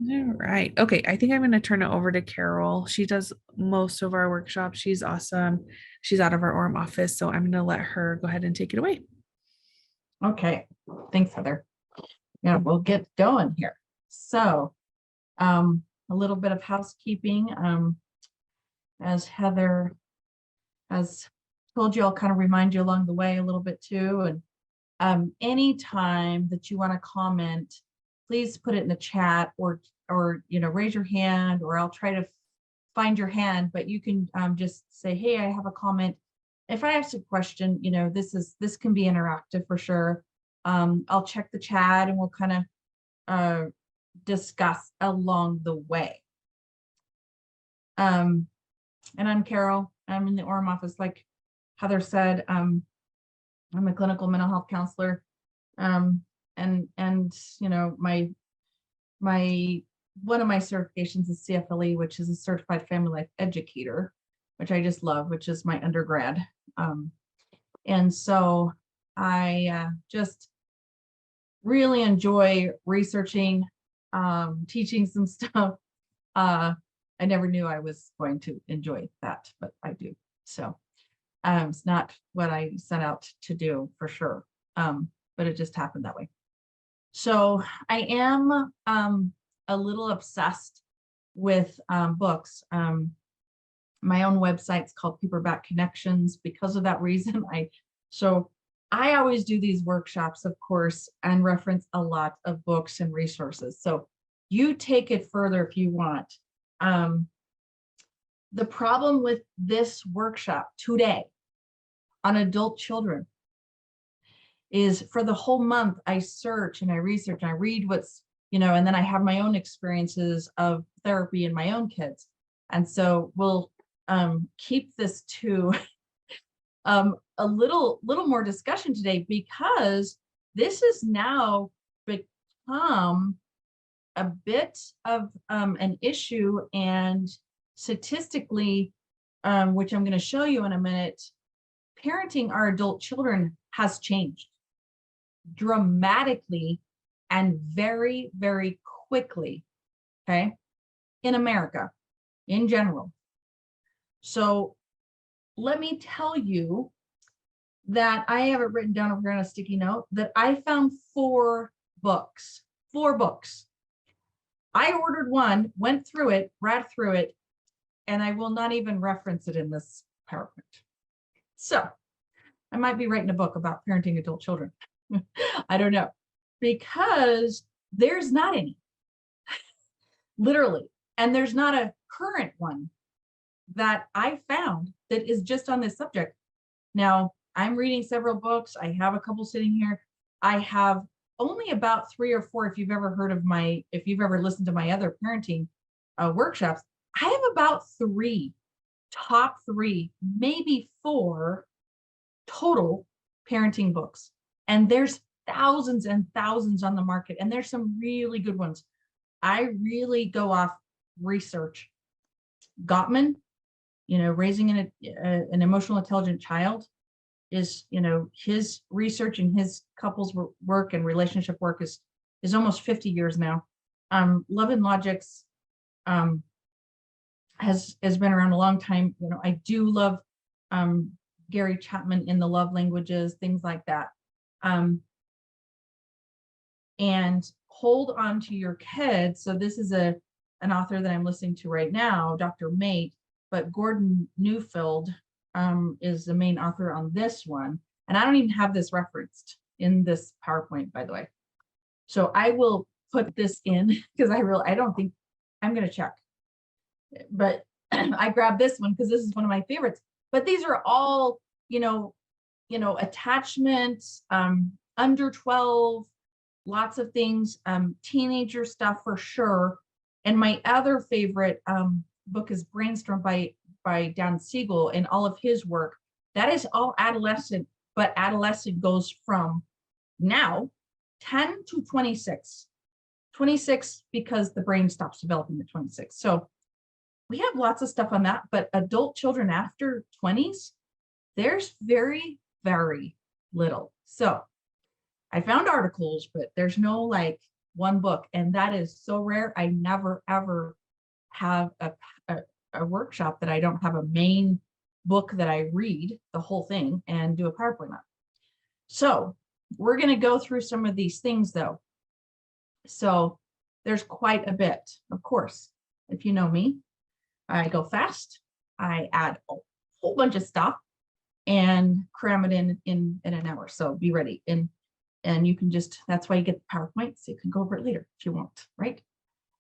All right. Okay. I think I'm going to turn it over to Carol. She does most of our workshops. She's awesome. She's out of our Orem office. So I'm going to let her go ahead and take it away. Okay, thanks, Heather. Yeah, we'll get going here. So, a little bit of housekeeping. As Heather has told you, I'll kind of remind you along the way a little bit too. And anytime that you want to comment, please put it in the chat or raise your hand, or I'll try to find your hand, but you can just say, hey, I have a comment. If I ask a question, this can be interactive for sure. I'll check the chat and we'll kind of discuss along the way. And I'm Carol. I'm in the Orem office, like Heather said. I'm a clinical mental health counselor. And my one of my certifications is CFLE, which is a certified family life educator, which I just love, which is my undergrad. And so I just really enjoy researching, teaching some stuff. I never knew I was going to enjoy that, but I do. So it's not what I set out to do for sure, but it just happened that way. So I am a little obsessed with books. My own website's called Paperback Connections because of that reason. So I always do these workshops, of course, and reference a lot of books and resources. So you take it further if you want. The problem with this workshop today on adult children is for the whole month, I search and I research and I read what's, and then I have my own experiences of therapy in my own kids. And so we'll keep this to a little more discussion today, because this has now become a bit of an issue, and statistically, which I'm going to show you in a minute, parenting our adult children has changed dramatically and very, very quickly, okay, in America in general. So let me tell you that I have it written down over here on a sticky note that I found 4 books. I ordered one, went through it, read through it, and I will not even reference it in this PowerPoint. So I might be writing a book about parenting adult children. I don't know, because there's not any, literally. And there's not a current one that I found that is just on this subject. Now, I'm reading several books. I have a couple sitting here. I have only about 3 or 4, if you've ever listened to my other parenting workshops, I have about 3, top 3, maybe 4 total parenting books. And there's thousands and thousands on the market, and there's some really good ones. I really go off research. Gottman, raising an emotional intelligent child, is, his research and his couples work and relationship work is almost 50 years now. Love and Logics has been around a long time. I do love Gary Chapman in the love languages, things like that. And Hold On to Your Kids. So this is an author that I'm listening to right now, Dr. Mate, but Gordon Neufeld is the main author on this one. And I don't even have this referenced in this PowerPoint, by the way. So I will put this in because I don't think I'm going to check. But I grabbed this one because this is one of my favorites. But these are all, attachments, under 12, lots of things, teenager stuff for sure. And my other favorite book is Brainstorm by Dan Siegel, and all of his work. That is all adolescent, but adolescent goes from now 10 to 26. 26 because the brain stops developing at 26. So we have lots of stuff on that, but adult children after 20s, there's very, very little. So I found articles, but there's no one book. And that is so rare. I never, ever have a workshop that I don't have a main book that I read the whole thing and do a PowerPoint on. So we're going to go through some of these things though. So there's quite a bit, of course. If you know me, I go fast. I add a whole bunch of stuff and cram it in an hour. So be ready. And you can just, that's why you get the PowerPoint, so you can go over it later if you want, right?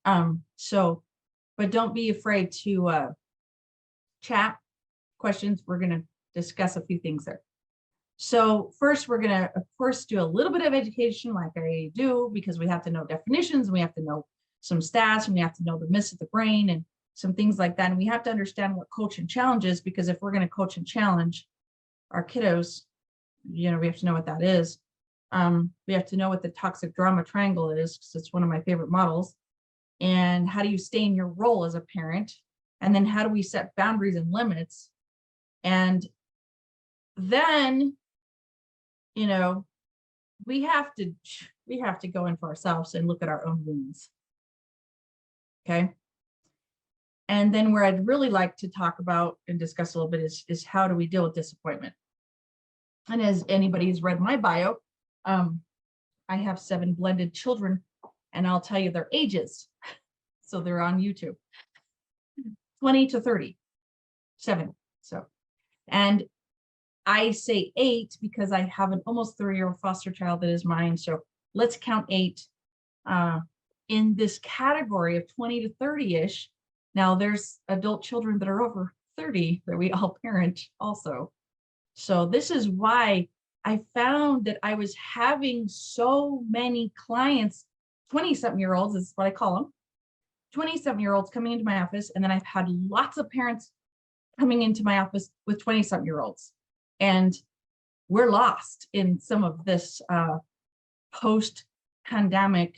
But don't be afraid to chat questions. We're going to discuss a few things there. So first, we're going to, of course, do a little bit of education like I do, because we have to know definitions, and we have to know some stats, and we have to know the myths of the brain and some things like that. And we have to understand what coach and challenge is, because if we're going to coach and challenge our kiddos, we have to know what that is. We have to know what the toxic drama triangle is, because it's one of my favorite models. And how do you stay in your role as a parent? And then how do we set boundaries and limits? And then, we have to go in for ourselves and look at our own wounds. Okay. And then where I'd really like to talk about and discuss a little bit is how do we deal with disappointment? And as anybody's read my bio, I have 7 blended children, and I'll tell you their ages. So they're on YouTube, 20 to 37. So, and I say 8 because I have an almost 3-year-old foster child that is mine. So let's count 8 in this category of 20 to 30-ish. Now there's adult children that are over 30 that we all parent also. So this is why I found that I was having so many clients, 20-something-year-olds is what I call them, 20-something-year-olds coming into my office. And then I've had lots of parents coming into my office with 20-something-year-olds. And we're lost in some of this post-pandemic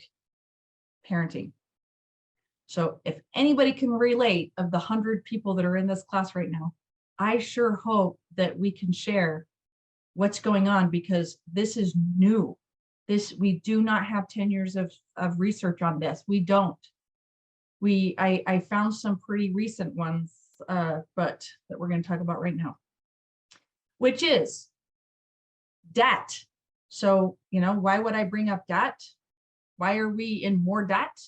parenting. So if anybody can relate of the 100 people that are in this class right now, I sure hope that we can share what's going on, because this is new. We do not have 10 years of research on this. We don't. I found some pretty recent ones, but that we're going to talk about right now, which is debt. So, why would I bring up debt? Why are we in more debt?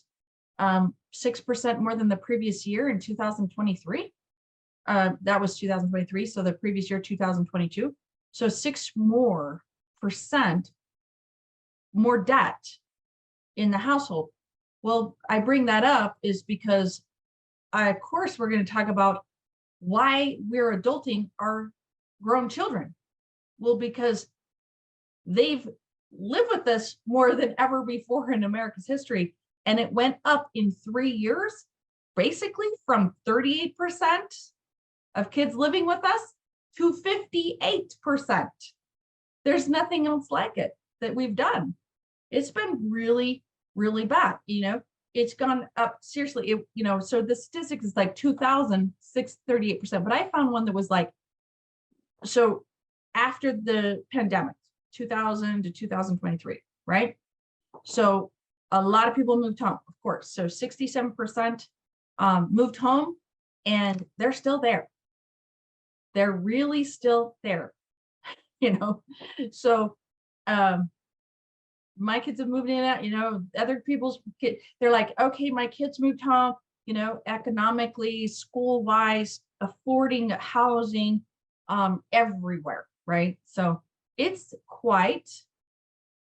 6% more than the previous year in 2023. That was 2023. So the previous year, 2022. So 6% more debt in the household. Well, I bring that up is because, of course, we're going to talk about why we're adulting our grown children. Well, because they've lived with us more than ever before in America's history. And it went up in 3 years, basically from 38% of kids living with us to 58%. There's nothing else like it that we've done. It's been really, really bad. It's gone up seriously. So the statistics is like 38%. But I found one that was like, so after the pandemic, 2000 to 2023, right? So a lot of people moved home, of course. So 67% moved home, and they're still there. They're really still there, So my kids have moved in and other people's kids, they're like, okay, my kids moved home, economically, school-wise, affording housing, everywhere, right? So it's quite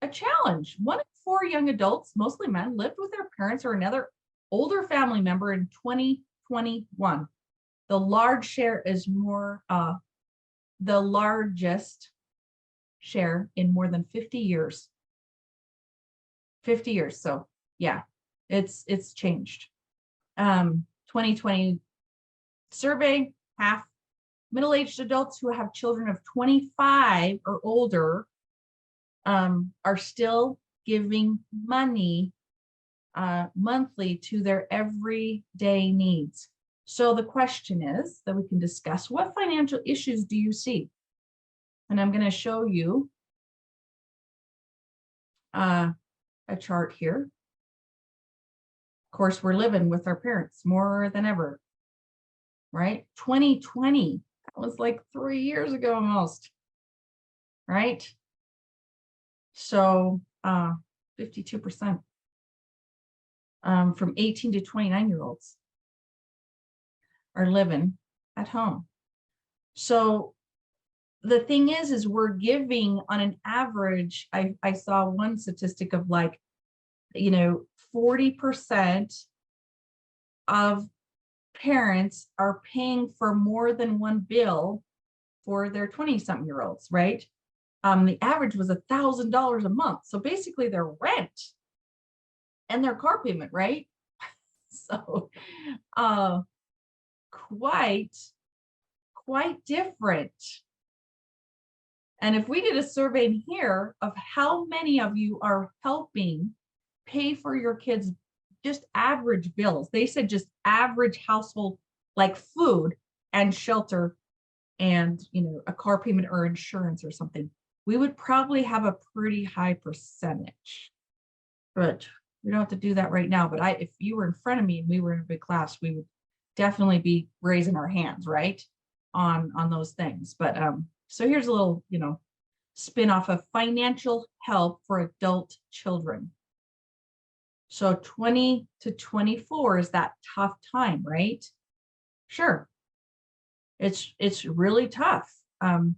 a challenge. 1 in 4 young adults, mostly men, lived with their parents or another older family member in 2021. The large share is the largest share in more than 50 years. 50 years. So yeah, it's changed. 2020 survey, half middle-aged adults who have children of 25 or older are still giving money monthly to their everyday needs. So the question is that we can discuss, what financial issues do you see? And I'm going to show you a chart here. course, we're living with our parents more than ever, right? 2020, that was like 3 years ago almost, right? So 52% from 18 to 29-year-olds are living at home. So the thing is we're giving on an average, I saw one statistic of like, 40% of parents are paying for more than one bill for their 20-something-year-olds, right? The average was $1,000 a month. So basically their rent and their car payment, right? So quite different. And if we did a survey in here of how many of you are helping pay for your kids' just average bills, they said just average household, like food and shelter and, a car payment or insurance or something, we would probably have a pretty high percentage. But we don't have to do that right now. But if you were in front of me and we were in a big class, we would definitely be raising our hands, right? On those things. But so here's a little, spin off of financial help for adult children. So 20 to 24 is that tough time, right? Sure. It's really tough. And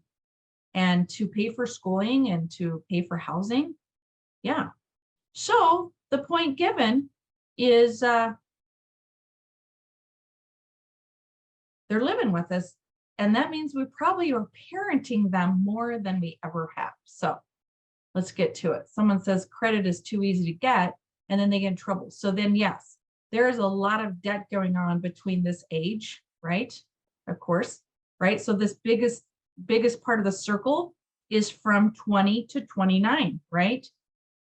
to pay for schooling and to pay for housing. Yeah. So the point given is they're living with us. And that means we probably are parenting them more than we ever have. So let's get to it. Someone says credit is too easy to get, and then they get in trouble. So then, yes, there is a lot of debt going on between this age, right? Of course, right? So this biggest part of the circle is from 20 to 29, right?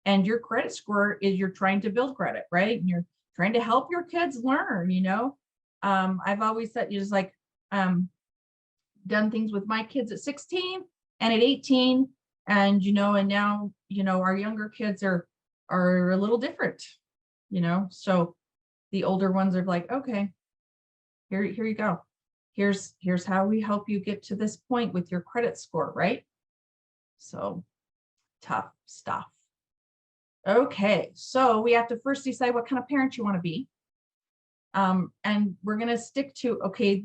And your credit score is you're trying to build credit, right? And you're trying to help your kids learn, I've always said, just like, done things with my kids at 16 and at 18, and and now our younger kids are a little different, so the older ones are like, okay, here you go, here's how we help you get to this point with your credit score, right? So tough stuff. Okay, so we have to first decide what kind of parent you want to be, and we're going to stick to, okay,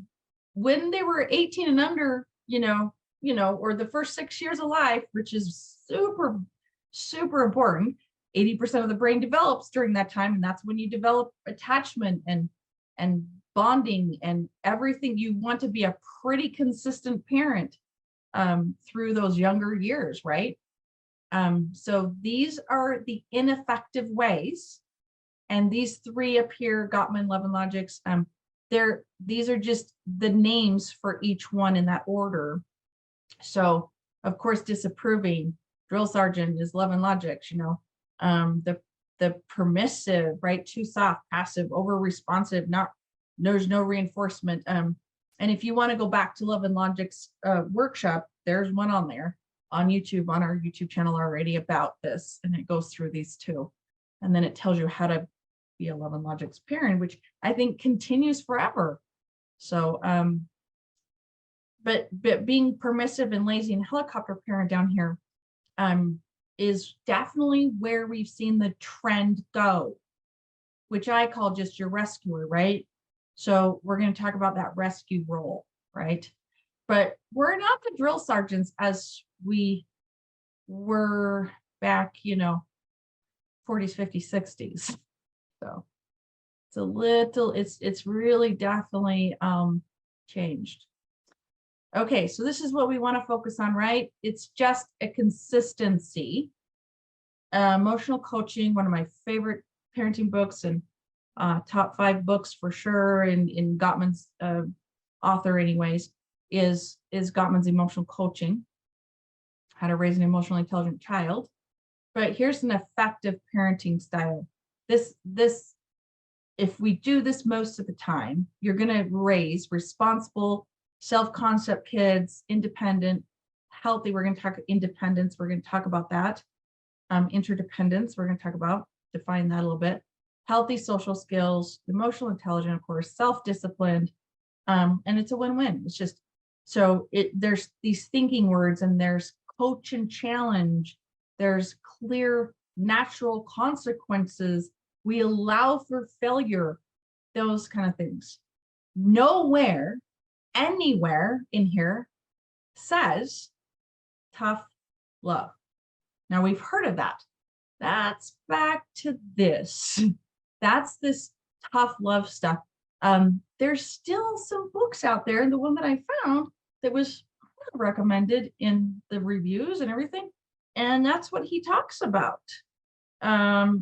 when they were 18 and under, or the first 6 years of life, which is super, super important. 80% of the brain develops during that time. And that's when you develop attachment and bonding and everything. You want to be a pretty consistent parent through those younger years, right? So these are the ineffective ways. And these three appear, Gottman, Love and Logic's, these are just the names for each one in that order. So of course, disapproving, drill sergeant is Love and Logic, the permissive, right? Too soft, passive, over responsive, there's no reinforcement. And if you want to go back to Love and Logic's workshop, there's one on there on YouTube, on our YouTube channel already about this. And it goes through these two. And then it tells you how to be a Love and Logic's parent, which I think continues forever. So, but being permissive and lazy and helicopter parent down here is definitely where we've seen the trend go, which I call just your rescuer, right? So we're going to talk about that rescue role, right? But we're not the drill sergeants as we were back, 40s, 50s, 60s. So it's a little, it's really definitely changed. Okay, so this is what we want to focus on, right? It's just a consistency. Emotional coaching, one of my favorite parenting books and top 5 books for sure, in Gottman's author anyways, is Gottman's Emotional Coaching, How to Raise an Emotionally Intelligent Child. But here's an effective parenting style. This if we do this most of the time, you're going to raise responsible, self-concept kids, independent, healthy. We're going to talk independence. We're going to talk about that. Interdependence. We're going to talk about, define that a little bit. healthy social skills, emotional intelligence, of course, self-disciplined, and it's a win-win. It's just so there's these thinking words, and there's coach and challenge. There's clear natural consequences. We allow for failure, those kind of things. Nowhere, anywhere in here says tough love. Now we've heard of that. That's back to this. That's this tough love stuff. There's still some books out there, and the one that I found that was recommended in the reviews and everything, and that's what he talks about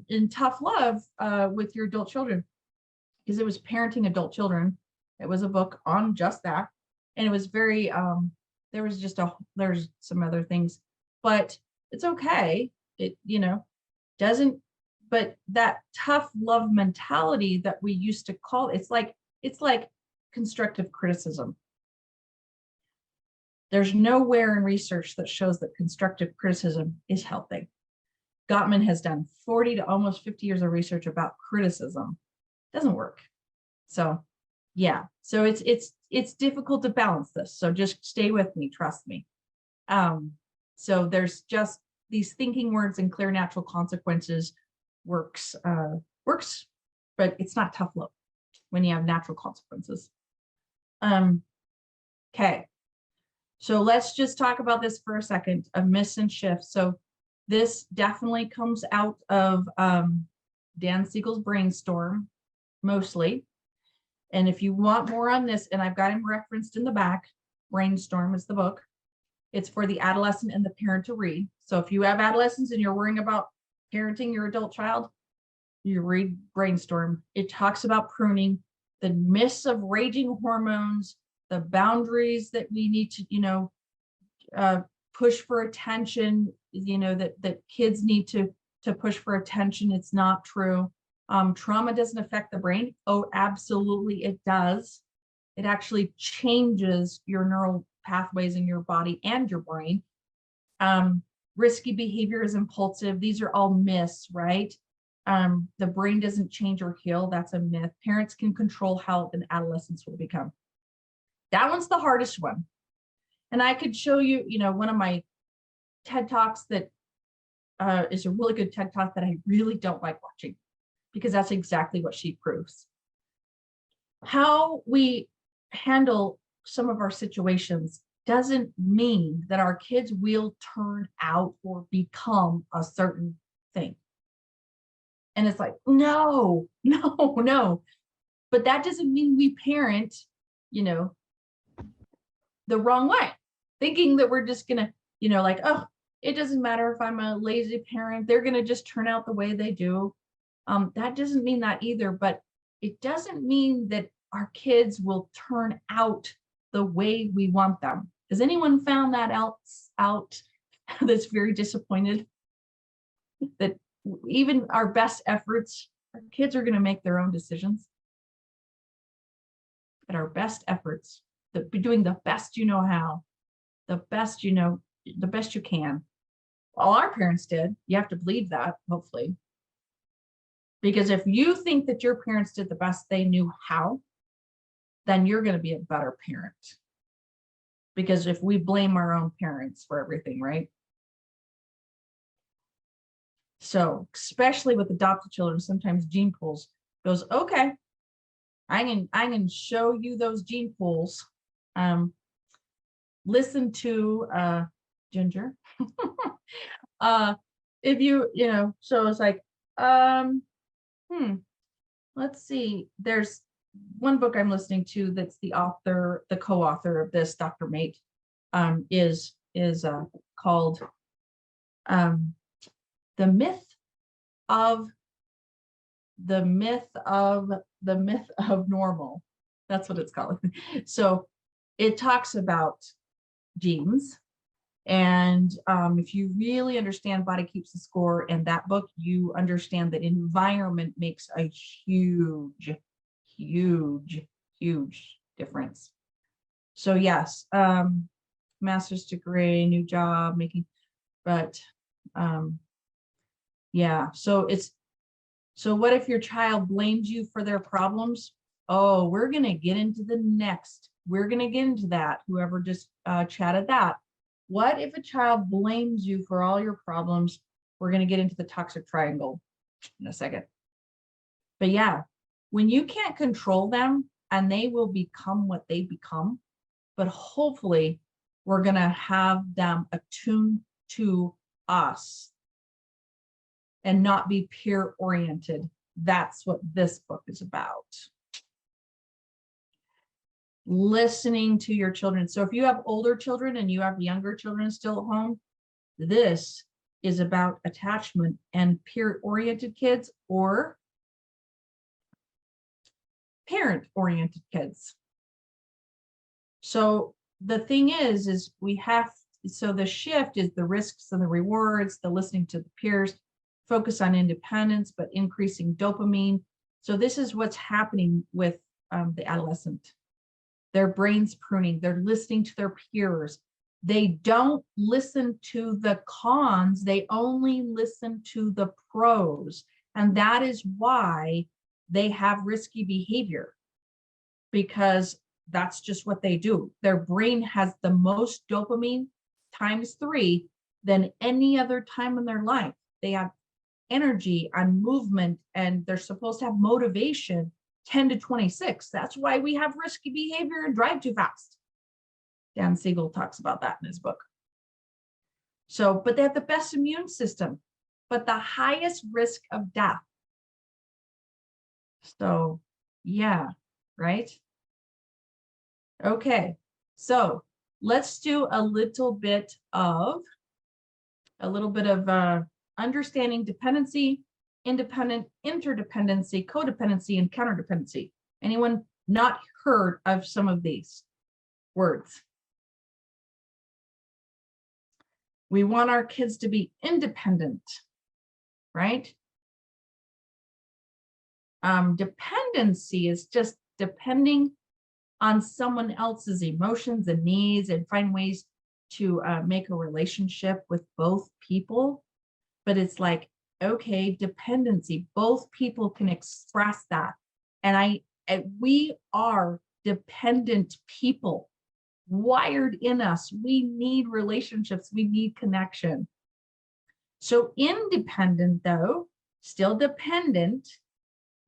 in Tough Love with your adult children, because it was parenting adult children. It was a book on just that, and it was very there's some other things, but it's okay. It doesn't, but that tough love mentality that we used to call, it's like constructive criticism. There's nowhere in research that shows that constructive criticism is healthy. Gottman has done 40 to almost 50 years of research about criticism. Doesn't work. So yeah, so it's difficult to balance this. So just stay with me, trust me. So there's just these thinking words and clear natural consequences works, but it's not tough love when you have natural consequences. Okay. So let's just talk about this for a second, of myths and shifts. So this definitely comes out of Dan Siegel's brainstorm, mostly. And if you want more on this, and I've got him referenced in the back, Brainstorm is the book. It's for the adolescent and the parent to read. So if you have adolescents and you're worrying about parenting your adult child, you read Brainstorm. It talks about pruning, the myths of raging hormones, the boundaries that we need to, push for attention, that kids need to push for attention. It's not true. Trauma doesn't affect the brain. Oh, absolutely it does. It actually changes your neural pathways in your body and your brain. Risky behavior is impulsive. These are all myths, right? The brain doesn't change or heal. That's a myth. Parents can control how an adolescent will become. That one's the hardest one. And I could show you, one of my TED Talks that is a really good TED Talk that I really don't like watching, because that's exactly what she proves. How we handle some of our situations doesn't mean that our kids will turn out or become a certain thing. And it's like, no. But that doesn't mean we parent, the wrong way, thinking that we're just gonna, like, oh, it doesn't matter if I'm a lazy parent, they're gonna just turn out the way they do. That doesn't mean that either, but it doesn't mean that our kids will turn out the way we want them. Has anyone found that out that's very disappointed that even our best efforts, our kids are going to make their own decisions? At our best efforts, doing the best you know how, the best the best you can. All our parents did. You have to believe that, hopefully. Because if you think that your parents did the best they knew how, then you're going to be a better parent. Because if we blame our own parents for everything, right? So, especially with adopted children, sometimes gene pools goes, okay, I can show you those gene pools. Listen to Ginger. If so it's like, let's see. There's one book I'm listening to that's the co-author of this, Dr. Mate, is called the myth of normal. That's what it's called. So it talks about genes. And if you really understand Body Keeps the Score and that book, you understand that environment makes a huge difference. So yes, master's degree, new job, but yeah, so So what if your child blames you for their problems? Oh, we're going to get into the next. We're going to get into that. Whoever just chatted that. What if a child blames you for all your problems? We're going to get into the toxic triangle in a second. But yeah, when you can't control them and they will become what they become, but hopefully we're going to have them attuned to us and not be peer oriented. That's what this book is about. Listening to your children. So if you have older children and you have younger children still at home, this is about attachment and peer oriented kids or parent oriented kids. So the thing is we have, so the shift is the risks and the rewards, the listening to the peers, focus on independence, but increasing dopamine. So this is what's happening with the adolescent. Their brains pruning, they're listening to their peers. They don't listen to the cons, they only listen to the pros. And that is why they have risky behavior, because that's just what they do. Their brain has the most dopamine times 3 than any other time in their life. They have energy and movement, and they're supposed to have motivation 10 to 26. That's why we have risky behavior and drive too fast. Dan Siegel talks about that in his book. So, but they have the best immune system, but the highest risk of death. So, yeah, right? Okay, so let's do a little bit of understanding dependency, independent, interdependency, codependency, and counterdependency. Anyone not heard of some of these words? We want our kids to be independent, right? Dependency is just depending on someone else's emotions and needs and find ways to make a relationship with both people. But it's like, okay, dependency, both people can express that. And we are dependent people, wired in us. We need relationships, we need connection. So independent though, still dependent,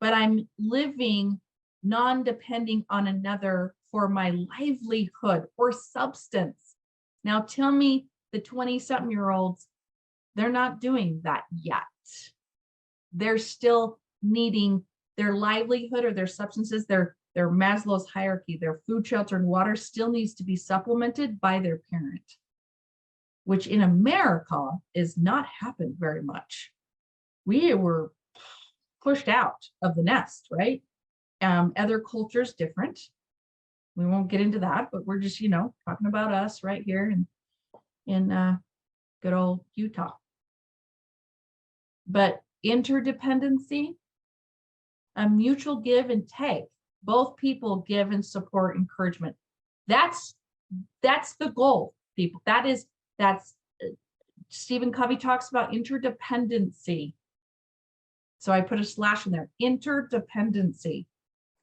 but I'm living non-depending on another for my livelihood or substance. Now tell me the 20-something-year-olds, they're not doing that yet. They're still needing their livelihood or their substances, their Maslow's hierarchy, their food, shelter, and water still needs to be supplemented by their parent, which in America is not happened very much. We were pushed out of the nest, right? Other cultures different. We won't get into that, but we're just, talking about us right here in good old Utah. But interdependency, a mutual give and take. Both people give and support encouragement. That's the goal, people. That's Stephen Covey talks about interdependency. So I put a slash in there, interdependency.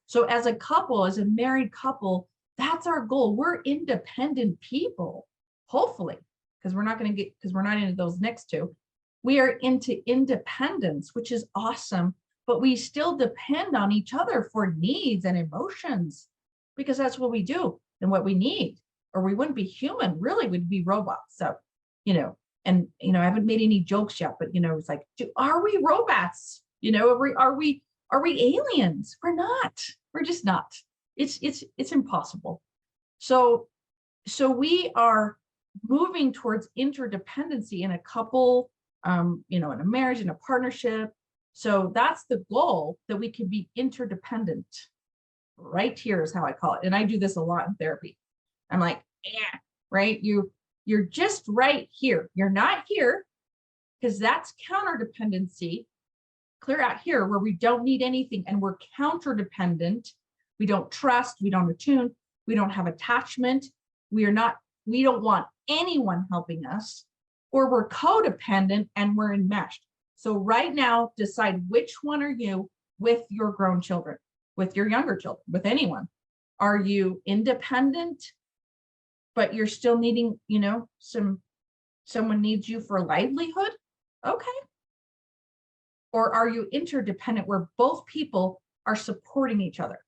So as a couple, as a married couple, that's our goal. We're independent people, hopefully, because we're not into those next two. We are into independence, which is awesome, but we still depend on each other for needs and emotions, because that's what we do and what we need, or we wouldn't be human. Really, we'd be robots. So, I haven't made any jokes yet, but it's like, are we robots? Are we aliens? We're not. We're just not. It's impossible. So we are moving towards interdependency in a couple, in a marriage, in a partnership. So that's the goal, that we can be interdependent. Right here is how I call it. And I do this a lot in therapy. I'm like, yeah, right? You're just right here. You're not here, because that's counterdependency. Clear out here where we don't need anything and we're counterdependent. We don't trust, we don't attune, we don't have attachment. We don't want anyone helping us, or we're codependent and we're enmeshed. So right now, decide which one are you with your grown children, with your younger children, with anyone. Are you independent, but you're still needing, someone needs you for a livelihood? Okay. Or are you interdependent where both people are supporting each other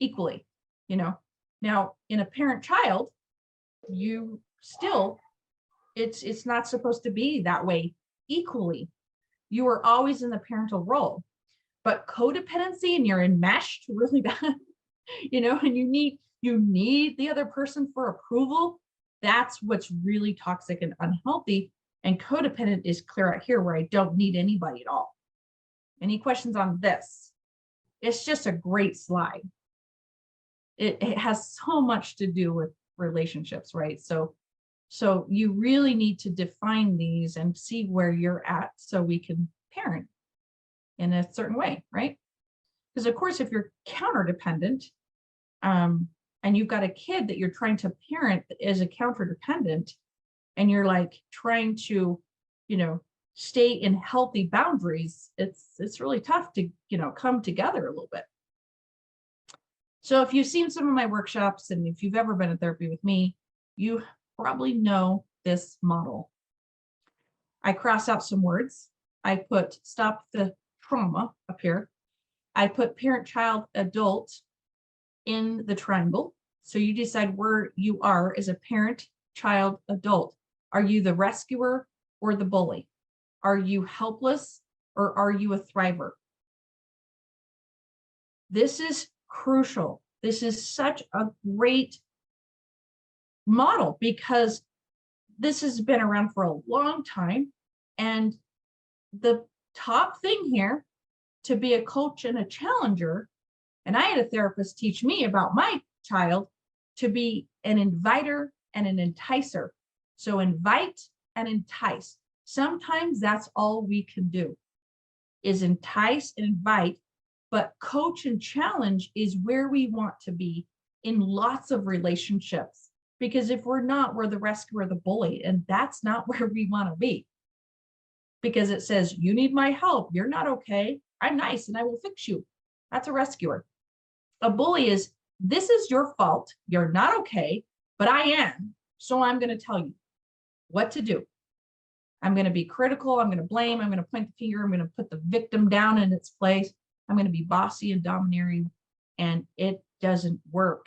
equally? Now in a parent child, you still, it's not supposed to be that way equally. You are always in the parental role, but codependency and you're enmeshed really bad, and you need the other person for approval. That's what's really toxic and unhealthy. And codependent is clear out here where I don't need anybody at all. Any questions on this? It's just a great slide. It has so much to do with relationships, right? So you really need to define these and see where you're at so we can parent in a certain way, right? Because of course, if you're counter-dependent, and you've got a kid that you're trying to parent as a counter-dependent, and you're like trying to, stay in healthy boundaries, it's really tough to, come together a little bit. So if you've seen some of my workshops and if you've ever been in therapy with me, you probably know this model. I cross out some words. I put stop the trauma up here. I put parent, child, adult in the triangle. So you decide where you are as a parent, child, adult. Are you the rescuer or the bully? Are you helpless or are you a thriver? This is crucial. This is such a great model because this has been around for a long time. And the top thing here to be a coach and a challenger, and I had a therapist teach me about my child to be an inviter and an enticer. So invite and entice. Sometimes that's all we can do is entice and invite, but coach and challenge is where we want to be in lots of relationships. Because if we're not, we're the rescuer, the bully, and that's not where we want to be. Because it says, you need my help. You're not okay. I'm nice and I will fix you. That's a rescuer. A bully is, this is your fault. You're not okay, but I am. So I'm going to tell you what to do. I'm going to be critical. I'm going to blame. I'm going to point the finger. I'm going to put the victim down in its place. I'm going to be bossy and domineering. And it doesn't work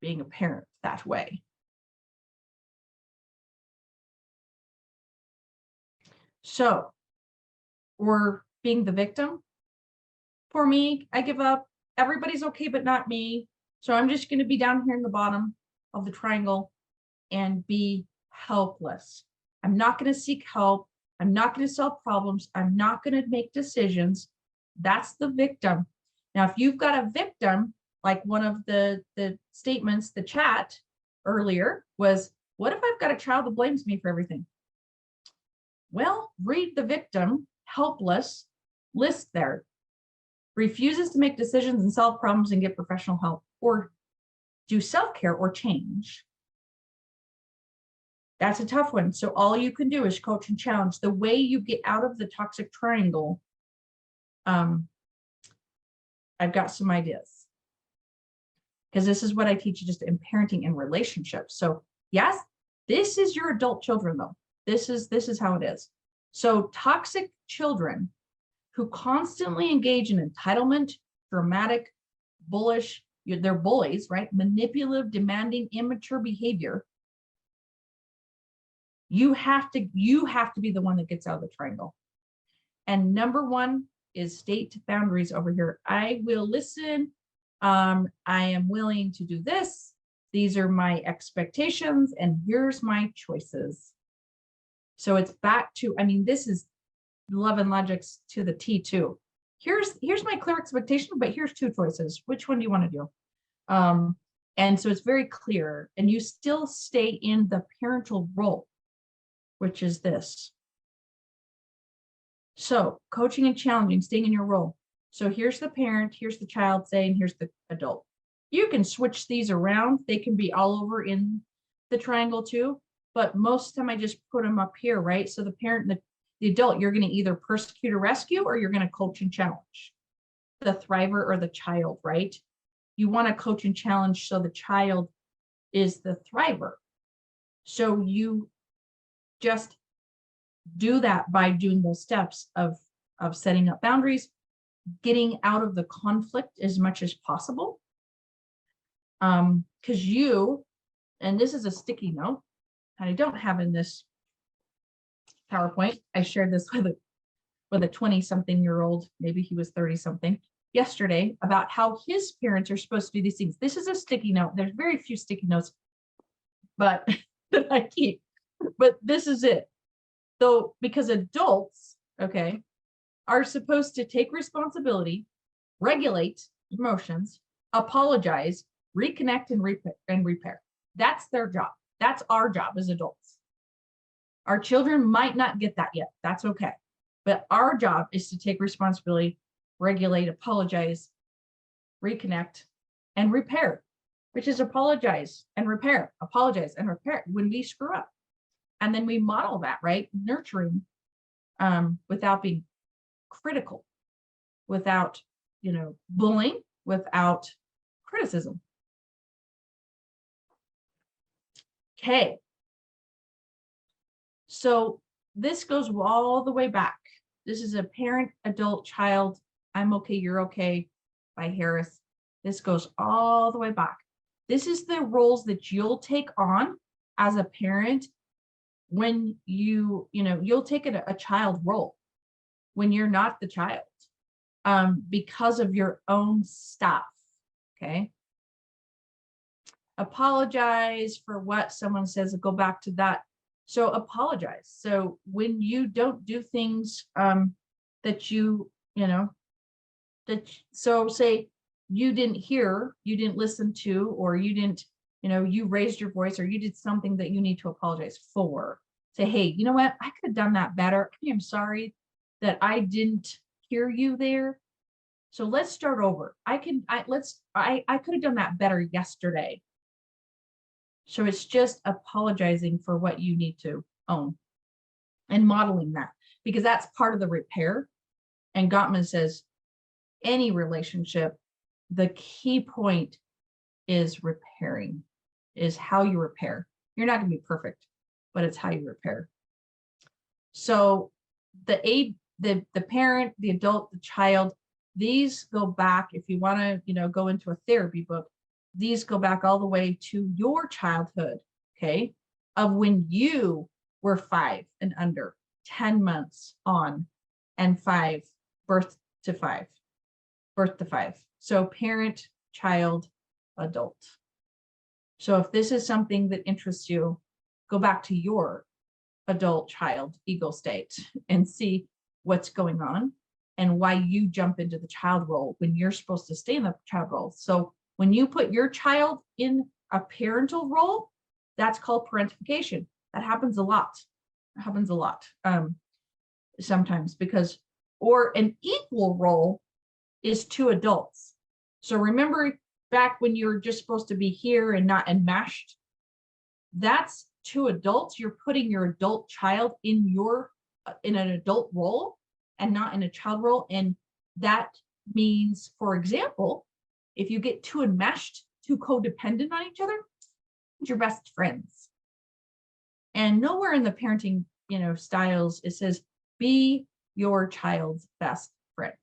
being a parent that way. So, or being the victim. For me, I give up. Everybody's okay, but not me. So I'm just going to be down here in the bottom of the triangle and be helpless. I'm not going to seek help. I'm not going to solve problems. I'm not going to make decisions. That's the victim. Now, if you've got a victim, like one of the statements, the chat earlier was, what if I've got a child that blames me for everything? Well, read the victim, helpless, list there. Refuses to make decisions and solve problems and get professional help or do self-care or change. That's a tough one. So all you can do is coach and challenge. The way you get out of the toxic triangle, I've got some ideas. Because this is what I teach you just in parenting and relationships. So yes, this is your adult children though. This is how it is. So toxic children who constantly engage in entitlement, dramatic, bullish, they're bullies, right? Manipulative, demanding, immature behavior. You have to be the one that gets out of the triangle. And number one is state boundaries over here. I will listen. I am willing to do this. These are my expectations, and here's my choices. So it's back to, this is love and logics to the T too. Here's my clear expectation, but here's two choices. Which one do you want to do? And so it's very clear, and you still stay in the parental role, which is this. So coaching and challenging, staying in your role. So here's the parent, here's the child saying, here's the adult. You can switch these around. They can be all over in the triangle too, but most of the time I just put them up here, right? So the parent The adult, you're going to either persecute or rescue, or you're going to coach and challenge the thriver or the child, right? You want to coach and challenge so the child is the thriver. So you just do that by doing those steps of setting up boundaries, getting out of the conflict as much as possible. Because you, and this is a sticky note, and I don't have in this PowerPoint. I shared this with a 20-something-year-old, maybe he was 30-something, yesterday, about how his parents are supposed to do these things. This is a sticky note. There's very few sticky notes, but that I keep. But this is it. So, because adults, okay, are supposed to take responsibility, regulate emotions, apologize, reconnect, and repair. That's their job. That's our job as adults. Our children might not get that yet. That's okay. But our job is to take responsibility, regulate, apologize, reconnect, and repair, which is apologize and repair when we screw up. And then we model that, right? Nurturing, without being critical, without, bullying, without criticism. Okay. So this goes all the way back. This is a parent, adult, child, I'm okay, you're okay by Harris. This goes all the way back. This is the roles that you'll take on as a parent when you'll take a child role when you're not the child, because of your own stuff. Okay. Apologize for what someone says, go back to that. So apologize. So when you don't do things that so say you didn't hear, you didn't listen to, or you didn't, you raised your voice, or you did something that you need to apologize for. Say, hey, you know what? I could have done that better. I am sorry that I didn't hear you there. So let's start over. I could have done that better yesterday. So it's just apologizing for what you need to own and modeling that, because that's part of the repair. And Gottman says any relationship, the key point is repairing, is how you repair. You're not going to be perfect, but it's how you repair. So the parent, the adult, the child, these go back, if you want to, go into a therapy book, these go back all the way to your childhood, okay, of when you were 5 and under, 10 months on, and 5, birth to 5. So parent, child, adult. So if this is something that interests you, go back to your adult child ego state and see what's going on and why you jump into the child role when you're supposed to stay in the child role. So when you put your child in a parental role, that's called parentification. That happens a lot. Sometimes, because, or an equal role is 2 adults. So remember back when you were just supposed to be here and not enmeshed, that's 2 adults. You're putting your adult child in an adult role and not in a child role. And that means, for example, if you get too enmeshed, too codependent on each other, you're best friends. And nowhere in the parenting, styles, it says, be your child's best friend.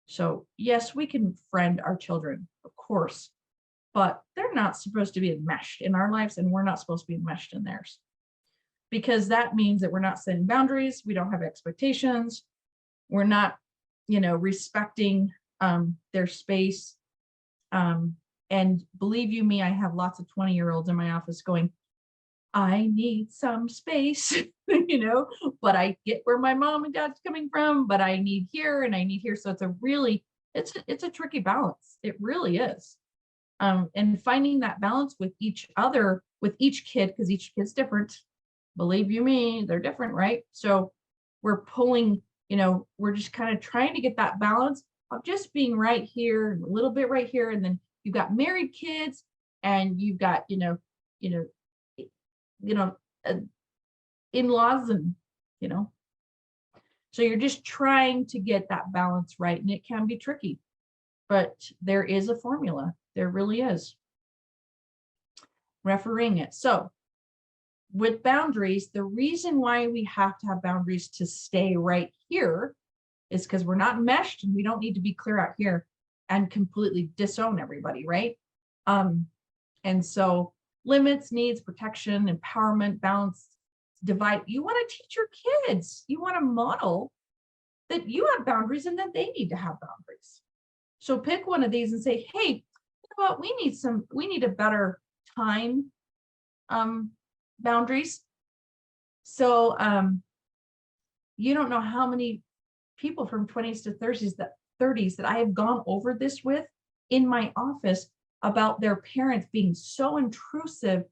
So yes, we can friend our children, of course, but they're not supposed to be enmeshed in our lives, and we're not supposed to be enmeshed in theirs. Because that means that we're not setting boundaries, we don't have expectations, we're not, respecting their space. And believe you me, I have lots of 20-year-olds in my office going, I need some space, but I get where my mom and dad's coming from, but I need here and I need here. So it's a tricky balance. It really is. And finding that balance with each other, with each kid, because each kid's different. Believe you me, they're different, right? So we're pulling, we're just kind of trying to get that balance of just being right here and a little bit right here. And then you've got married kids and you've got, in-laws and, So you're just trying to get that balance right, and it can be tricky, but there is a formula. There really is. Refereeing it. So with boundaries, the reason why we have to have boundaries to stay right here is because we're not meshed and we don't need to be clear out here and completely disown everybody, right? Um, and so limits, needs, protection, empowerment, balance, divide. You want to teach your kids, you want to model that you have boundaries and that they need to have boundaries. So pick one of these and say, hey, you know what, we need a better time boundaries. So you don't know how many people from 20s to 30s that I have gone over this with in my office about their parents being so intrusive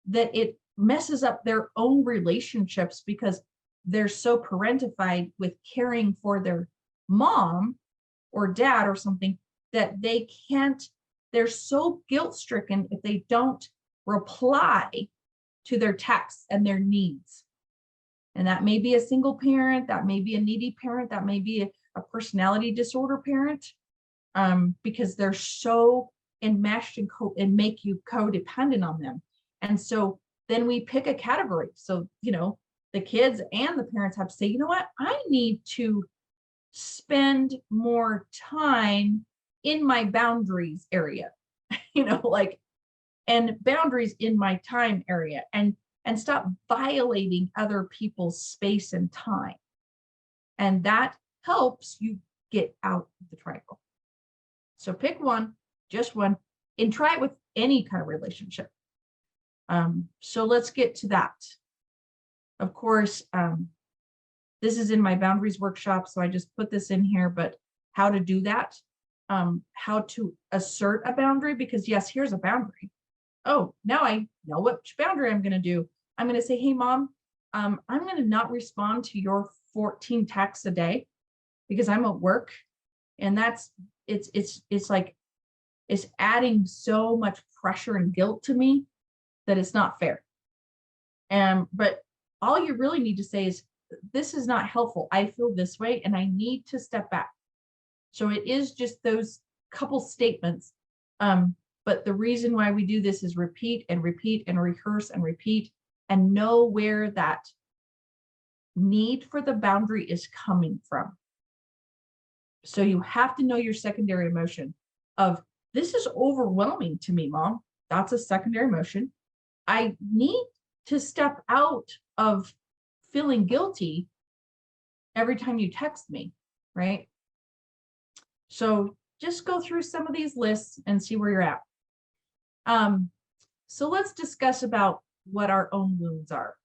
that it messes up their own relationships because they're so parentified with caring for their mom or dad or something that they can't, they're so guilt stricken if they don't reply to their texts and their needs. And that may be a single parent, that may be a needy parent, that may be a personality disorder parent, because they're so enmeshed and make you codependent on them. And so then we pick a category. So, you know, the kids and the parents have to say, you know what, I need to spend more time in my boundaries area, you know, like, and boundaries in my time area, and stop violating other people's space and time. And that helps you get out of the triangle. So pick one, just one, and try it with any kind of relationship. So let's get to that. Of course, this is in my boundaries workshop, so I just put this in here, but how to do that, how to assert a boundary, because yes, here's a boundary. Oh, now I know which boundary I'm going to do. I'm going to say, hey, mom, I'm going to not respond to your 14 texts a day because I'm at work. And that's, it's like, it's adding so much pressure and guilt to me that it's not fair. But all you really need to say is, this is not helpful. I feel this way and I need to step back. So it is just those couple statements. But the reason why we do this is repeat and repeat and rehearse and repeat and know where that need for the boundary is coming from. So you have to know your secondary emotion of, this is overwhelming to me, mom. That's a secondary emotion. I need to step out of feeling guilty every time you text me, right? So just go through some of these lists and see where you're at. So let's discuss about what our own wounds are.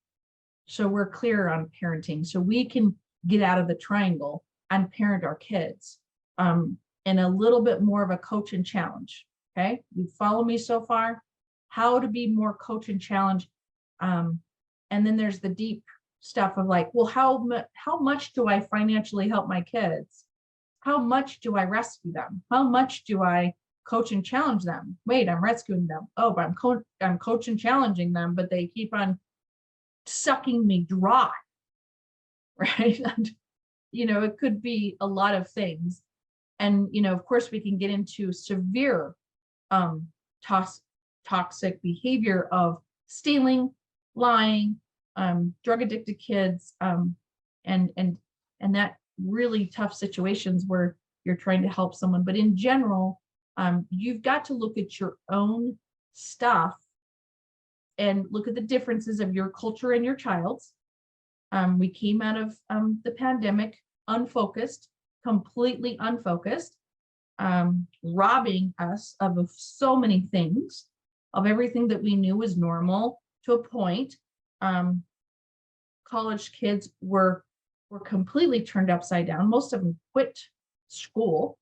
So we're clear on parenting, so we can get out of the triangle and parent our kids in a little bit more of a coach and challenge. Okay, you follow me so far? How to be more coach and challenge. And then there's the deep stuff of like, well, how much do I financially help my kids? How much do I rescue them? How much do I coach and challenge them? Wait, I'm rescuing them. Oh, but I'm coach and challenging them, but they keep on sucking me dry, right? And, you know, it could be a lot of things. And, you know, of course, we can get into severe toxic behavior of stealing, lying, drug addicted kids, and that really tough situations where you're trying to help someone. But in general, you've got to look at your own stuff and look at the differences of your culture and your child's. We came out of the pandemic unfocused, completely unfocused, robbing us of so many things, of everything that we knew was normal to a point. College kids were completely turned upside down. Most of them quit school,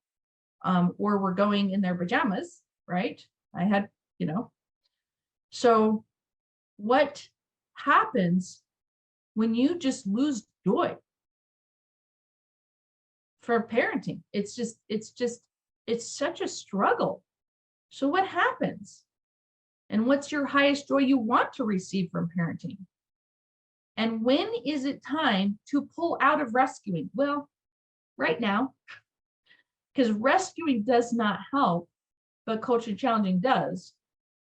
or were going in their pajamas, right? I had, you know. So what happens when you just lose joy for parenting? It's such a struggle. So what happens? And what's your highest joy you want to receive from parenting? And when is it time to pull out of rescuing? Well, right now, because rescuing does not help, but coaching challenging does.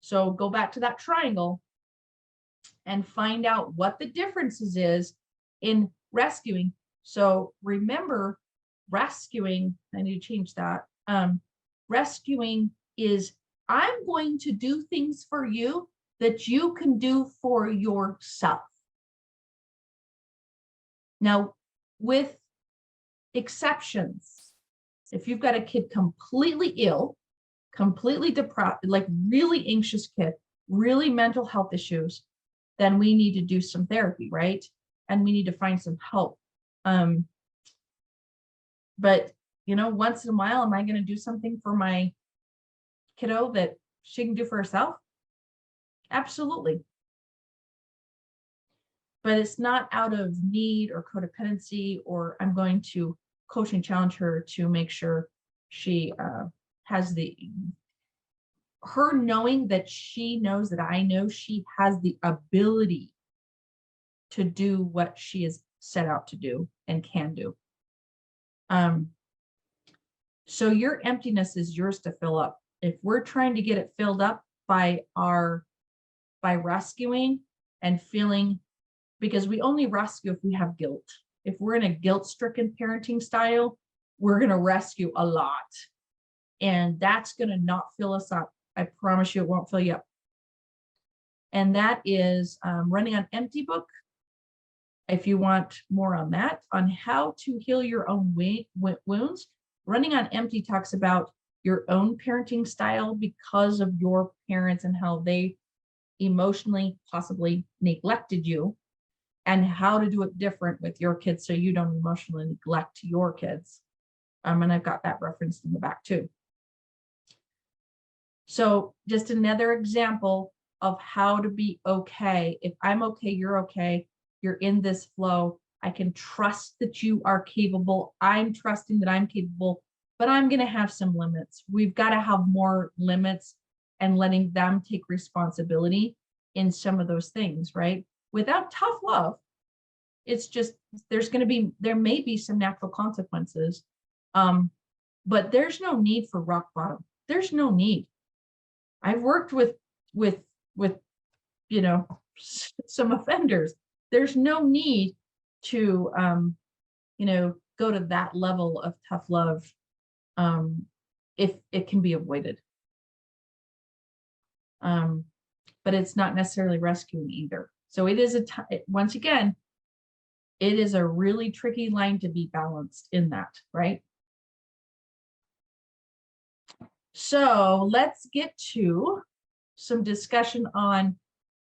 So go back to that triangle and find out what the differences is in rescuing. So remember, rescuing, I need to change that. Rescuing is I'm going to do things for you that you can do for yourself. Now, with exceptions, if you've got a kid completely ill, completely depressed, like really anxious kid, really mental health issues, then we need to do some therapy, right? And we need to find some help. But once in a while, am I going to do something for my kiddo that she can do for herself? Absolutely. But it's not out of need or codependency, or I'm going to coach and challenge her to make sure she has her knowing that she knows that I know she has the ability to do what she is set out to do and can do. So your emptiness is yours to fill up. If we're trying to get it filled up by rescuing and feeling, because we only rescue if we have guilt. If we're in a guilt-stricken parenting style, we're going to rescue a lot. And that's going to not fill us up. I promise you it won't fill you up. And that is Running on Empty book. If you want more on that, on how to heal your own wounds, Running on Empty talks about your own parenting style because of your parents and how they emotionally possibly neglected you, and how to do it different with your kids so you don't emotionally neglect your kids. And I've got that referenced in the back too. So just another example of how to be okay. If I'm okay, you're okay. You're in this flow. I can trust that you are capable. I'm trusting that I'm capable, but I'm going to have some limits. We've got to have more limits and letting them take responsibility in some of those things, right? Without tough love, it's just, there may be some natural consequences. But there's no need for rock bottom. There's no need. I've worked with some offenders. There's no need to go to that level of tough love if it can be avoided. But it's not necessarily rescuing either. So it is once again, it is a really tricky line to be balanced in that, right? So let's get to some discussion on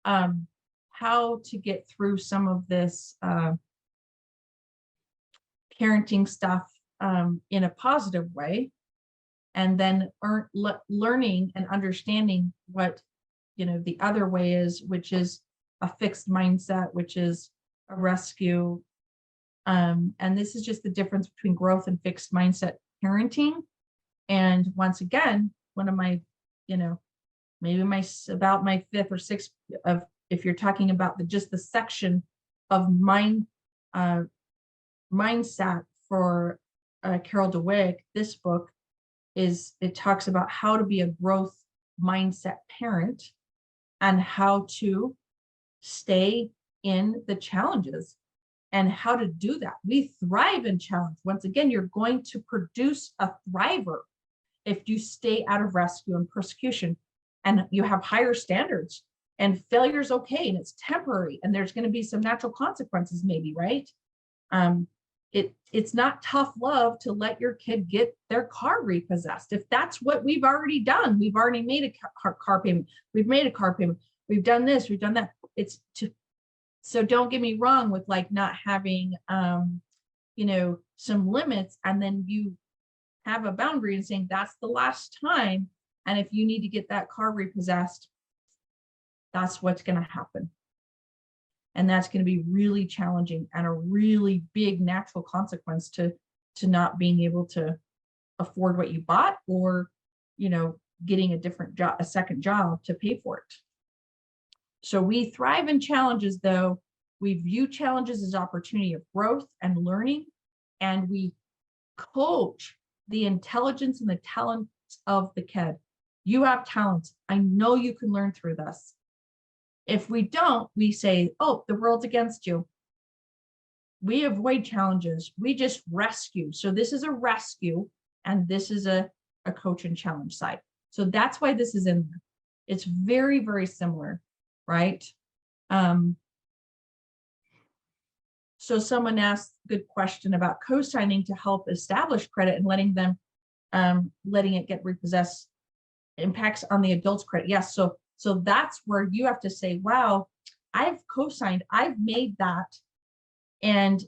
how to get through some of this parenting stuff in a positive way, and then learning and understanding what the other way is, which is a fixed mindset, which is a rescue. And this is just the difference between growth and fixed mindset parenting. And once again, one of my, maybe about my fifth or sixth of, if you're talking about just the section of mindset for Carol Dweck, this book it talks about how to be a growth mindset parent and how to stay in the challenges and how to do that. We thrive in challenge. Once again, you're going to produce a thriver if you stay out of rescue and persecution, and you have higher standards, and failure is okay and it's temporary, and there's going to be some natural consequences maybe, right? It's not tough love to let your kid get their car repossessed. If that's what we've already done, we've already made a car payment, we've made a car payment, we've done this, we've done that. So don't get me wrong with like not having some limits, and then you have a boundary and saying that's the last time, and if you need to get that car repossessed, that's what's going to happen. And that's going to be really challenging and a really big natural consequence to not being able to afford what you bought, or getting a different job, a second job to pay for it. So we thrive in challenges, though, We view challenges as opportunity of growth and learning, and we coach the intelligence and the talents of the kid. You have talents. I know you can learn through this. If we don't, we say, oh, the world's against you. We avoid challenges. We just rescue. So this is a rescue, and this is a coach and challenge side. So that's why this is in there. It's very, very similar, right? So someone asked a good question about co-signing to help establish credit and letting it get repossessed impacts on the adult's credit. Yes. So that's where you have to say, wow, I've co-signed, I've made that. And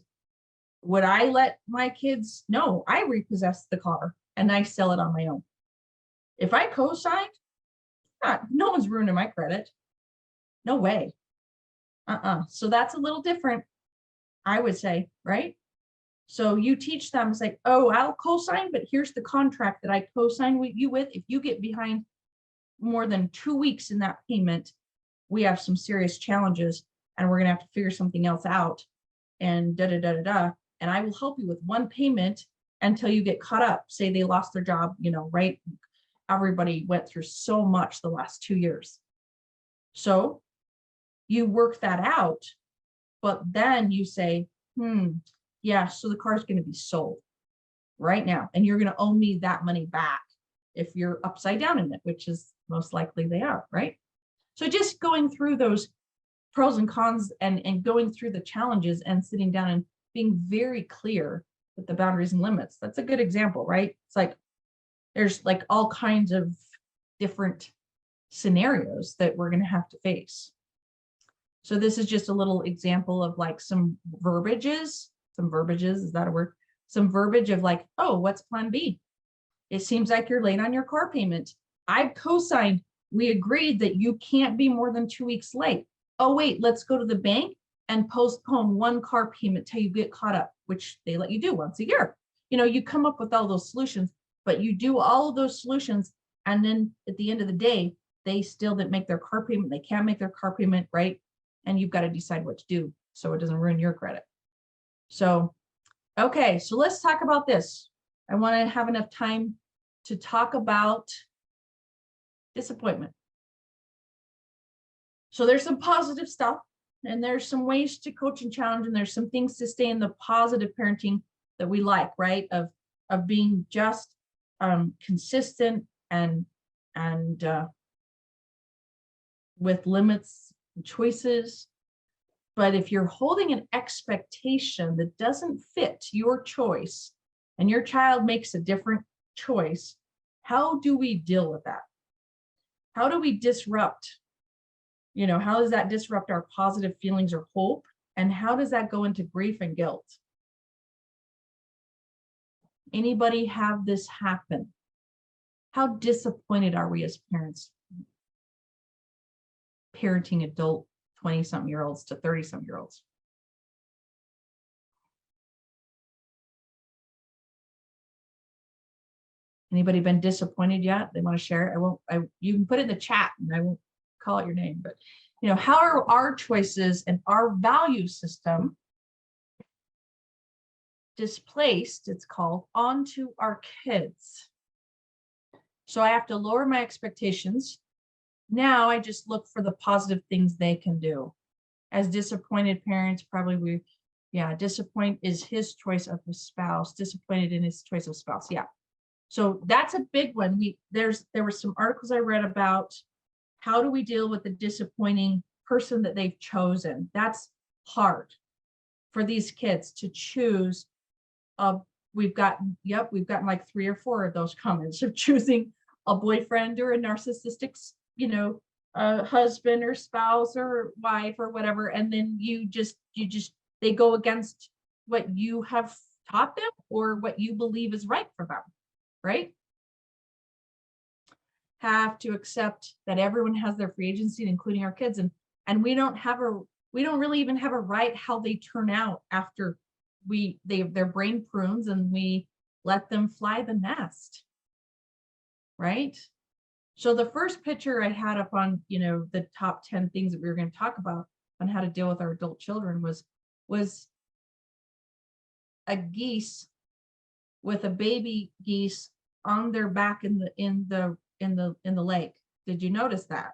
would I let my kids know I repossessed the car and I sell it on my own? If I co-signed, no one's ruining my credit. No way. So that's a little different, I would say, right? So you teach them, it's like, oh, I'll co-sign, but here's the contract that I co-sign with you with. If you get behind more than 2 weeks in that payment, we have some serious challenges and we're going to have to figure something else out, and da da da da da. And I will help you with one payment until you get caught up. Say they lost their job, right? Everybody went through so much the last 2 years. So you work that out, but then you say, yeah, so the car is going to be sold right now, and you're going to owe me that money back if you're upside down in it, which is most likely they are, right? So just going through those pros and cons and going through the challenges and sitting down and being very clear with the boundaries and limits. That's a good example, right? It's like there's like all kinds of different scenarios that we're going to have to face. So this is just a little example of like some verbiages, is that a word? Some verbiage of like, oh, what's plan B? It seems like you're late on your car payment. I've co-signed. We agreed that you can't be more than 2 weeks late. Oh, wait, let's go to the bank and postpone one car payment till you get caught up, which they let you do once a year. You come up with all those solutions, but you do all of those solutions. And then at the end of the day, they still didn't make their car payment. They can't make their car payment, right? And you've got to decide what to do so it doesn't ruin your credit. So, okay, so let's talk about this. I want to have enough time to talk about disappointment. So there's some positive stuff, and there's some ways to coach and challenge, and there's some things to stay in the positive parenting that we like, right? Of being just consistent and with limits and choices. But if you're holding an expectation that doesn't fit your choice and your child makes a different choice, how do we deal with that? How do we disrupt? How does that disrupt our positive feelings or hope? And how does that go into grief and guilt? Anybody have this happen? How disappointed are we as parents parenting adult 20-something-year-olds to 30-something-year-olds? Anybody been disappointed yet? They want to share it? You can put it in the chat and I won't call out your name, but how are our choices and our value system displaced, it's called, onto our kids? So I have to lower my expectations. Now I just look for the positive things they can do. As disappointed parents, probably disappoint is his choice of a spouse, disappointed in his choice of spouse. Yeah. So that's a big one. There were some articles I read about how do we deal with the disappointing person that they've chosen. That's hard for these kids to choose. We've gotten like 3 or 4 of those comments of choosing a boyfriend or a narcissistic, husband or spouse or wife or whatever. And then they go against what you have taught them or what you believe is right for them, right? Have to accept that everyone has their free agency, including our kids. And we don't really even have a right how they turn out after their brain prunes and we let them fly the nest, right? So the first picture I had up on, the top 10 things that we were going to talk about on how to deal with our adult children was a geese with a baby geese on their back in the lake. Did you notice that?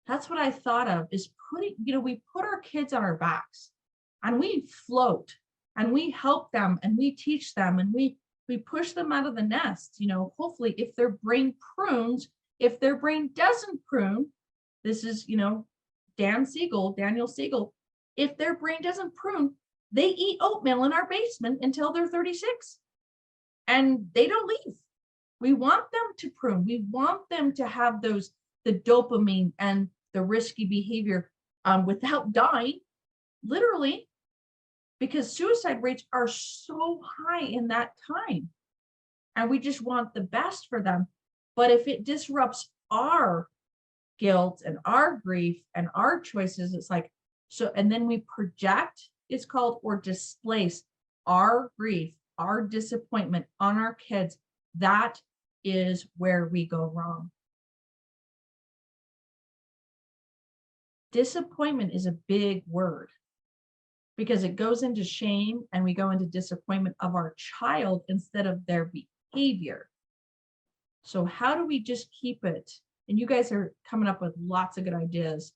That's what I thought of, is putting, we put our kids on our backs and we float and we help them and we teach them and we push them out of the nest. Hopefully if their brain prunes, if their brain doesn't prune, this is, Daniel Siegel, if their brain doesn't prune, they eat oatmeal in our basement until they're 36 and they don't leave. We want them to prune. We want them to have the dopamine and the risky behavior without dying, literally, because suicide rates are so high in that time. And we just want the best for them. But if it disrupts our guilt and our grief and our choices, it's like, so, and then we project, it's called, or displace our grief, our disappointment on our kids. That is where we go wrong. Disappointment is a big word because it goes into shame and we go into disappointment of our child instead of their behavior. So how do we just keep it? And you guys are coming up with lots of good ideas.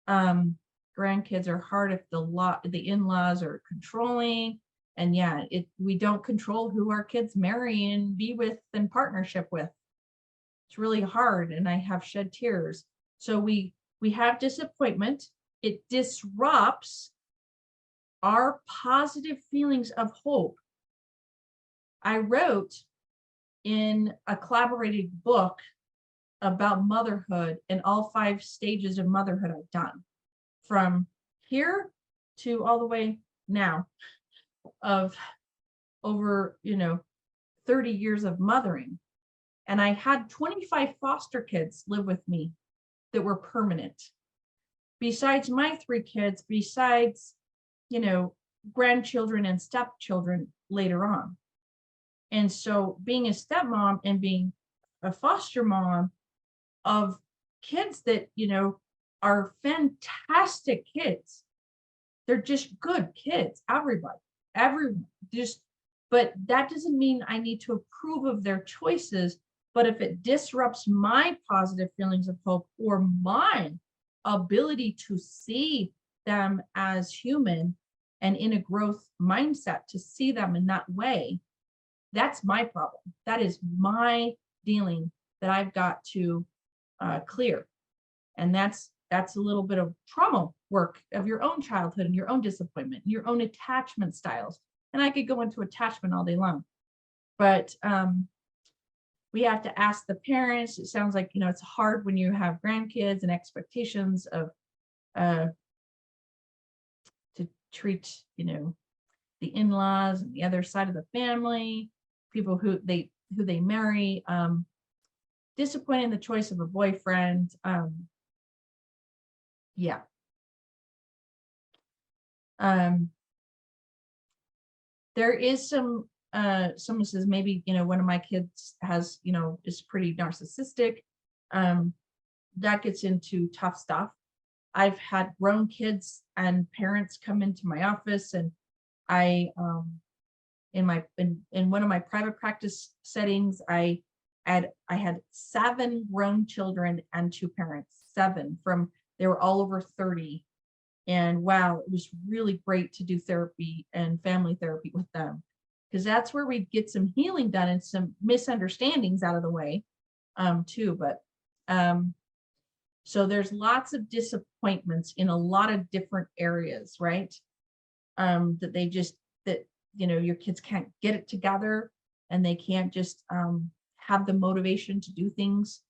Grandkids are hard if the in-laws are controlling. And yeah, we don't control who our kids marry and be with and partnership with. It's really hard, and I have shed tears. So we have disappointment. It disrupts our positive feelings of hope. I wrote in a collaborated book about motherhood and all 5 stages of motherhood I've done, from here to all the way now, of over 30 years of mothering. And I had 25 foster kids live with me that were permanent, besides my 3 kids, besides grandchildren and stepchildren later on. And so being a stepmom and being a foster mom of kids that are fantastic kids, they're just good kids, everyone just, but that doesn't mean I need to approve of their choices. But if it disrupts my positive feelings of hope or my ability to see them as human and in a growth mindset, to see them in that way, that's my problem. That is my dealing that I've got to clear. And that's a little bit of trauma work of your own childhood and your own disappointment, and your own attachment styles. And I could go into attachment all day long, but we have to ask the parents. It sounds like, it's hard when you have grandkids and expectations of to treat, the in-laws and the other side of the family, people who they marry, disappointing the choice of a boyfriend. Yeah. There is someone says maybe, one of my kids has, is pretty narcissistic. That gets into tough stuff. I've had grown kids and parents come into my office, and I, in one of my private practice settings, I had 7 grown children and 2 parents, 7 they were all over 30. And wow, it was really great to do therapy and family therapy with them, because that's where we get some healing done and some misunderstandings out of the way, too. But so there's lots of disappointments in a lot of different areas, right? That your kids can't get it together, and they can't just have the motivation to do things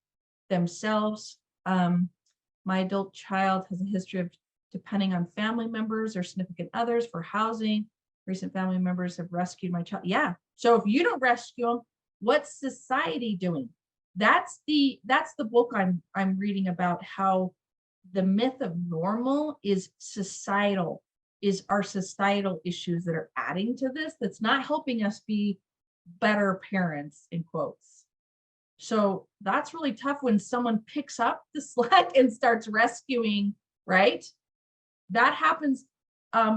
themselves. My adult child has a history of depending on family members or significant others for housing. Recent family members have rescued my child. Yeah. So if you don't rescue them, what's society doing? That's the book I'm reading about, how the myth of normal is our societal issues that are adding to this, that's not helping us be better parents, in quotes. So that's really tough when someone picks up the slack and starts rescuing right? That happens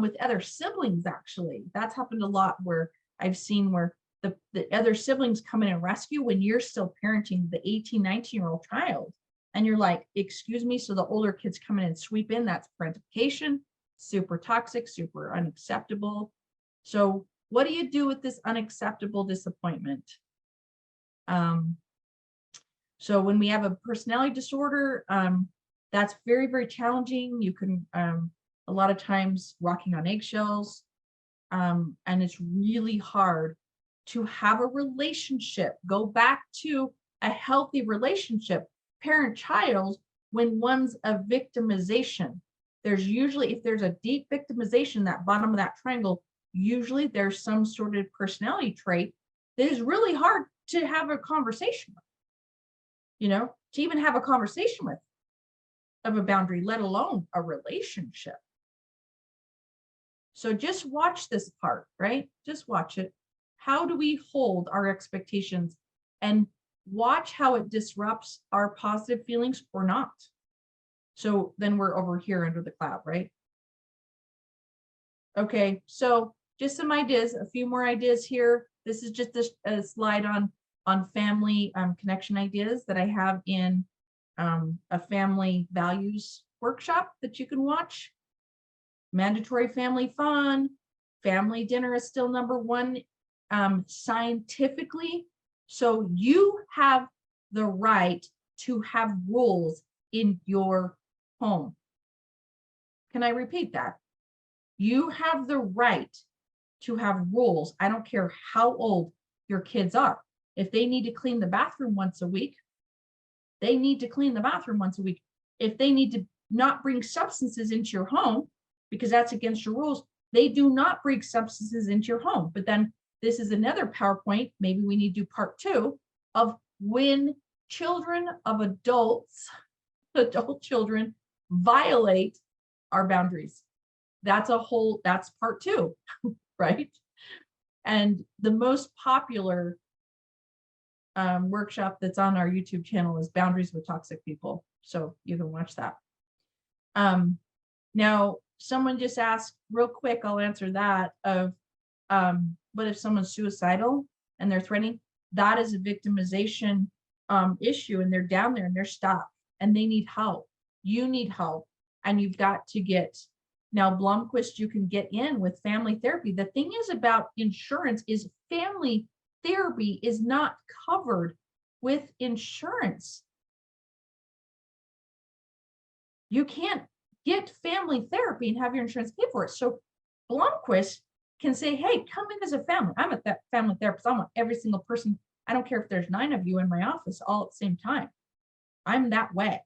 with other siblings, actually. That's happened a lot where I've seen where the other siblings come in and rescue when you're still parenting the 18, 19-year-old child. And you're like, excuse me. So the older kids come in and sweep in. That's parentification, super toxic, super unacceptable. So what do you do with this unacceptable disappointment? So when we have a personality disorder, that's very, very challenging. You can, a lot of times walking on eggshells, and it's really hard to have a relationship, go back to a healthy relationship, parent-child, when one's a victimization. There's usually, if there's a deep victimization, that bottom of that triangle, usually there's some sort of personality trait that is really hard to have a conversation with, to even have a conversation with of a boundary, let alone a relationship. So just watch this part, right? Just watch it. How do we hold our expectations and watch how it disrupts our positive feelings or not? So then we're over here under the cloud, right? Okay, so just some ideas, a few more ideas here. This is just a slide on family connection ideas that I have in a family values workshop that you can watch. Mandatory family fun. Family dinner is still number one scientifically. So you have the right to have rules in your home. Can I repeat that? You have the right to have rules. I don't care how old your kids are. If they need to clean the bathroom once a week, they need to clean the bathroom once a week. If they need to not bring substances into your home, because that's against your rules, they do not bring substances into your home. But then this is another PowerPoint. Maybe we need to do part 2 of when children of adults, adult children, violate our boundaries. That's part 2, right? And the most popular workshop that's on our YouTube channel is Boundaries with Toxic People. So you can watch that. Now, someone just asked real quick, I'll answer that, of what if someone's suicidal and they're threatening? That is a victimization issue, and they're down there and they're stuck and they need help. You need help, and you've got to get. Now, Blomquist, you can get in with family therapy. The thing is about insurance is family therapy is not covered with insurance. You can't get family therapy and have your insurance pay for it. So Blomquist can say, hey, come in as a family. I'm a family therapist. I want every single person. I don't care if there's 9 of you in my office all at the same time. I'm that way.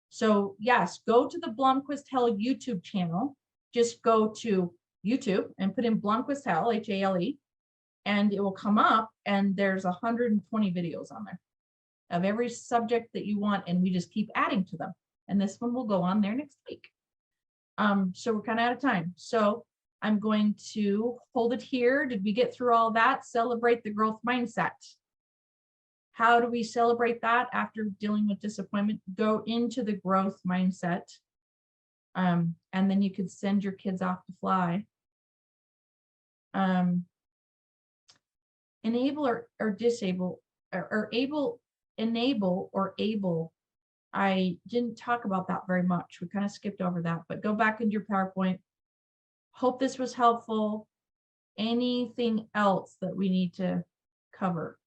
So yes, go to the Blomquist Hell YouTube channel. Just go to YouTube and put in Blomquist Hell, H-A-L-E, and it will come up, and there's 120 videos on there of every subject that you want, and we just keep adding to them. And this one will go on there next week. So we're kind of out of time. So I'm going to hold it here. Did we get through all that? Celebrate the growth mindset. How do we celebrate that after dealing with disappointment? Go into the growth mindset. And then you could send your kids off to fly. Enable or disable, or enable or able. I didn't talk about that very much. We kind of skipped over that, but go back into your PowerPoint. Hope this was helpful. Anything else that we need to cover?